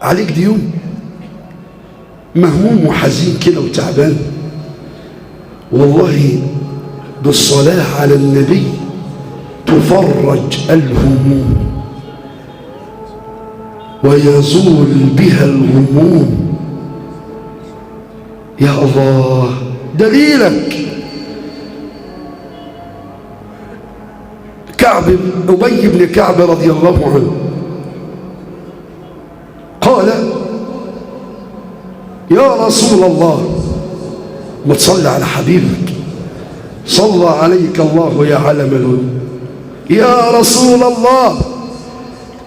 عليك ديون، مهموم وحزين كده وتعبان، والله بالصلاة على النبي تفرج الهموم ويزول بها الغموم. يا الله، دليلك أبي بن كعب رضي الله عنه قال: يا رسول الله، ما تصلي على حبيبك، صلى عليك الله يا علم الهدى. يا رسول الله،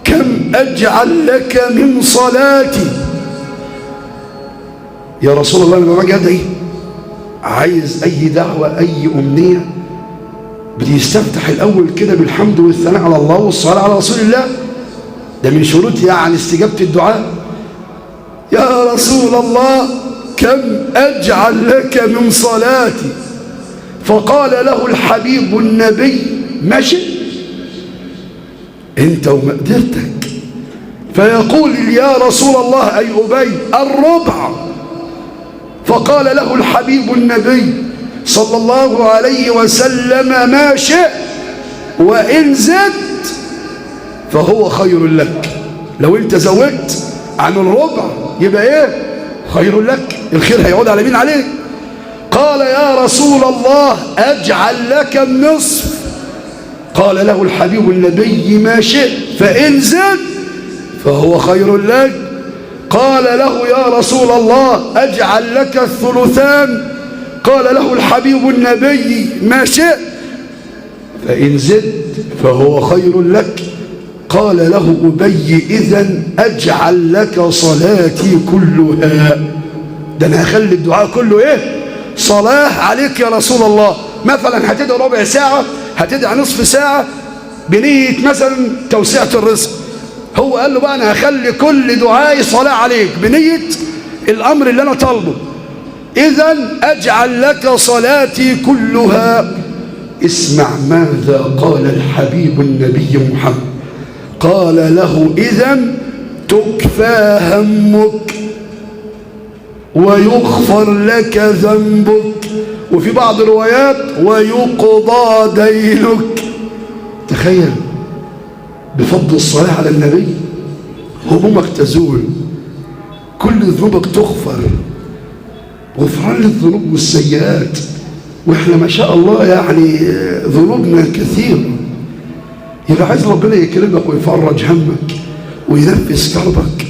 كم أجعل لك من صلاتي؟ يا رسول الله، لما باجي ادعي عايز اي دعوه اي امنيه بيستفتح الاول كده بالحمد والثناء على الله والصلاه على رسول الله، ده من شروط يعني استجابه الدعاء. يا رسول الله، كم اجعل لك من صلاتي؟ فقال له الحبيب النبي: ماشي انت ومقدرتك. فيقول: يا رسول الله اي ابي، الربع. فقال له الحبيب النبي صلى الله عليه وسلم: ما شئت، وإن زدت فهو خير لك. لو انت زودت عن الربع يبقى ايه؟ خير لك، الخير هيعود على مين؟ عليك. قال: يا رسول الله، أجعل لك النصف. قال له الحبيب النبي: ما شئت، فإن زدت فهو خير لك. قال له: يا رسول الله، أجعل لك الثلثان. قال له الحبيب النبي: ما شئت، فإن زدت فهو خير لك. قال له أبي: إذن أجعل لك صلاتي كلها. ده أنا هخلي الدعاء كله إيه؟ صلاة عليك يا رسول الله. مثلا هتدعي ربع ساعة، هتدعي نصف ساعة بنية مثلا توسعة الرزق. هو قال له بقى: أنا هخلي كل دعائي صلاة عليك بنية الأمر اللي أنا طالبه. إذن أجعل لك صلاتي كلها. اسمع ماذا قال الحبيب النبي محمد. قال له: إذن تكفى همك ويغفر لك ذنبك، وفي بعض الروايات ويقضى دينك. تخيل بفضل الصلاة على النبي همومك تزول، كل ذنوبك تغفر، غفران للذنوب والسيئات. واحنا ما شاء الله يعني ذنوبنا كثير. يبقى عايز ربنا يكرمك ويفرج همك وينفس كربك